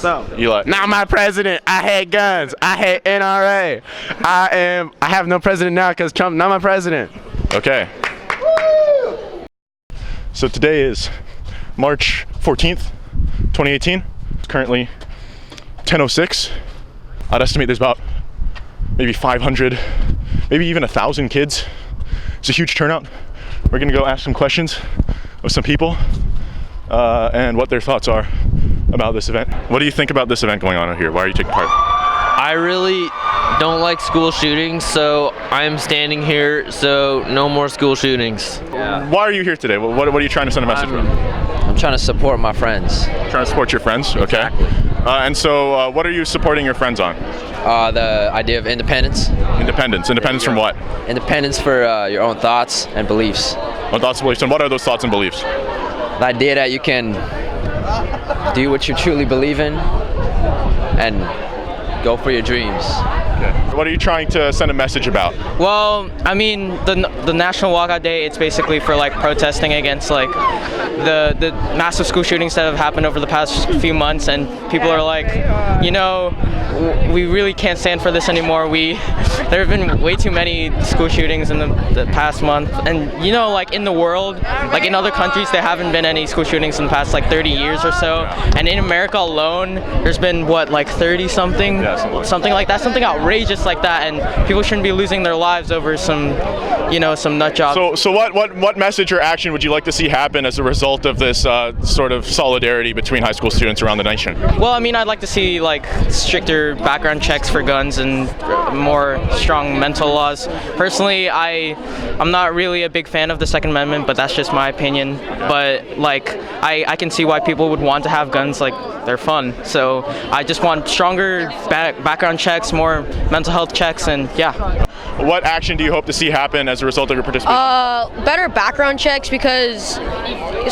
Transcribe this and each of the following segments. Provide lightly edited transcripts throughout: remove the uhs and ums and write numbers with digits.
So Eli. not my president. I hate guns. I hate NRA. I have no president now because Trump not my president. Okay. So today is March 14th, 2018. It's currently 10:06. I'd estimate there's about maybe 500, maybe even 1,000 kids. It's a huge turnout. We're gonna go ask some questions of some people and what their thoughts are about this event. What do you think about this event going on here? Why are you taking part? I really don't like school shootings, so I'm standing here so no more school shootings. Yeah. Why are you here today? What are you trying to send a message about? I'm trying to support my friends. Trying to support your friends? Okay. Exactly. And so what are you supporting your friends on? The idea of independence. Independence from what? Independence for your own thoughts and beliefs. Own thoughts and beliefs. And what are those thoughts and beliefs? The idea that you can do what you truly believe in and go for your dreams. Okay. What are you trying to send a message about? Well, I mean, the National Walkout Day, it's basically for like protesting against like the massive school shootings that have happened over the past few months, and people are like, you know, we really can't stand for this anymore. There have been way too many school shootings in the past month, and you know, like in the world, like in other countries, there haven't been any school shootings in the past like 30 years or so, and in America alone, there's been what, like 30 something, something like that, something outrageous like that, and people shouldn't be losing their lives over some, you know, some nut job. So what message or action would you like to see happen as a result of this sort of solidarity between high school students around the nation? Well, I mean, I'd like to see like stricter background checks for guns and more strong mental laws. Personally, I'm not really a big fan of the Second Amendment, but that's just my opinion. But like, I can see why people would want to have guns. Like, they're fun. So I just want stronger background checks, more mental health checks, and yeah. What action do you hope to see happen as a result of your participation? Better background checks, because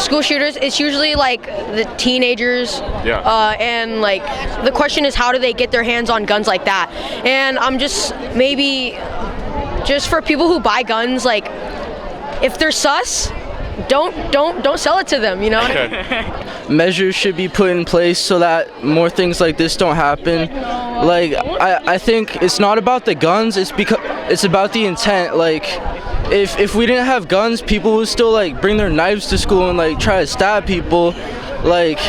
school shooters, it's usually like the teenagers. Yeah. And like the question is, how do they get their hands on guns like that? And I'm just just for people who buy guns, like if they're sus, don't sell it to them, you know? Okay. Measures should be put in place so that more things like this don't happen. Like, I think it's not about the guns, it's about the intent. Like, if we didn't have guns, people would still like bring their knives to school and like try to stab people. Like,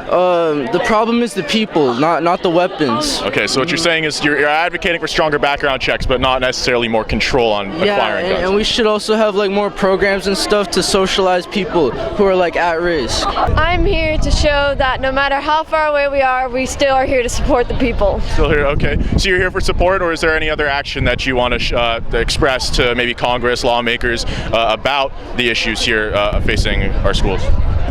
the problem is the people, not the weapons. Okay, so what you're saying is you're advocating for stronger background checks, but not necessarily more control on acquiring guns. And we should also have like more programs and stuff to socialize people who are like at risk. I'm here to show that no matter how far away we are, we still are here to support the people. Still here, okay. So you're here for support, or is there any other action that you want to express to maybe Congress, lawmakers, about the issues here facing our schools?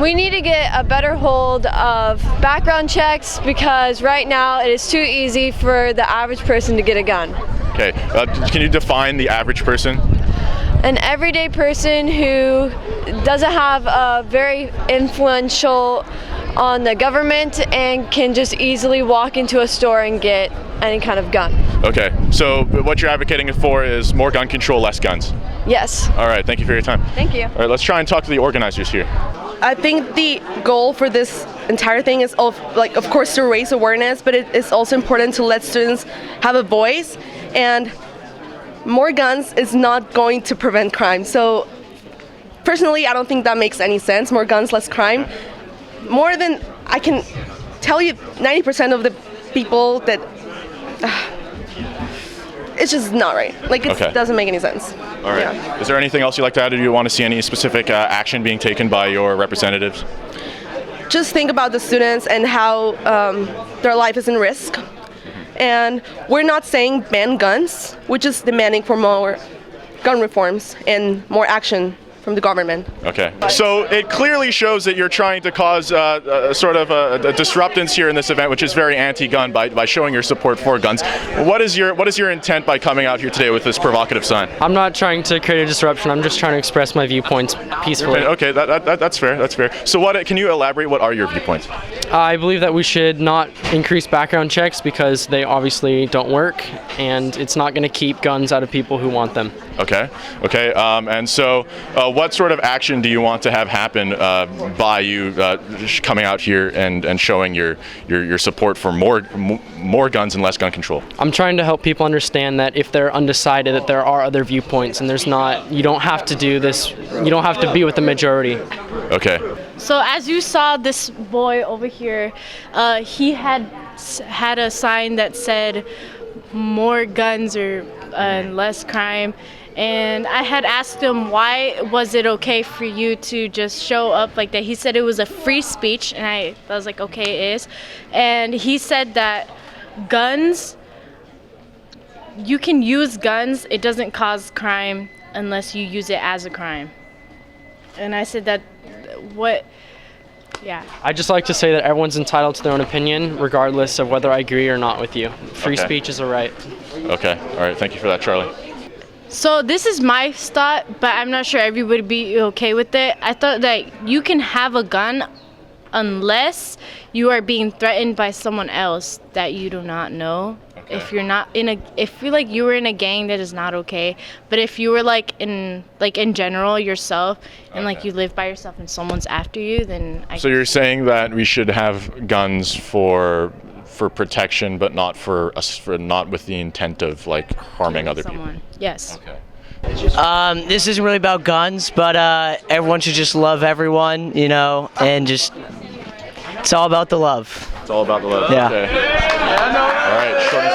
We need to get a better hold of background checks, because right now it is too easy for the average person to get a gun. Okay, can you define the average person? An everyday person who doesn't have a very influential on the government and can just easily walk into a store and get any kind of gun. Okay, so what you're advocating for is more gun control, less guns? Yes. All right, thank you for your time. Thank you. All right, let's try and talk to the organizers here. I think the goal for this entire thing is, of course, to raise awareness, but it is also important to let students have a voice, and more guns is not going to prevent crime. So personally, I don't think that makes any sense. More guns, less crime. More than, I can tell you, 90% of the people that it's just not right. Like, it doesn't make any sense. All right. Yeah. Is there anything else you'd like to add, or do you want to see any specific action being taken by your representatives? Just think about the students and how their life is in risk. And we're not saying ban guns, we're just demanding for more gun reforms and more action from the government. Okay. So it clearly shows that you're trying to cause sort of a disruptance here in this event, which is very anti-gun, by showing your support for guns. What is your intent by coming out here today with this provocative sign? I'm not trying to create a disruption. I'm just trying to express my viewpoints peacefully. Okay, that's fair. That's fair. So can you elaborate? What are your viewpoints? I believe that we should not increase background checks because they obviously don't work, and it's not going to keep guns out of people who want them. Okay. Okay. And so, what sort of action do you want to have happen by you coming out here and showing your support for more guns and less gun control? I'm trying to help people understand that if they're undecided, that there are other viewpoints, and you don't have to do this. You don't have to be with the majority. Okay. So as you saw, this boy over here, he had a sign that said more guns or less crime. And I had asked him, why was it okay for you to just show up like that? He said it was a free speech, and I was like, okay, it is. And he said that guns, you can use guns, it doesn't cause crime unless you use it as a crime. And I said that, yeah. I'd just like to say that everyone's entitled to their own opinion, regardless of whether I agree or not with you. Free speech is a right. Okay. All right. Thank you for that, Charlie. So this is my thought, but I'm not sure everybody would be okay with it. I thought that you can have a gun unless you are being threatened by someone else that you do not know. Okay. If you're like you were in a gang, that is not okay. But if you were in general yourself and like you live by yourself and someone's after you, then So you're saying that we should have guns for protection, but not not with the intent of like harming other people. Yes. Okay. This isn't really about guns, but everyone should just love everyone, and just it's all about the love. It's all about the love. Yeah. Okay. All right. Short and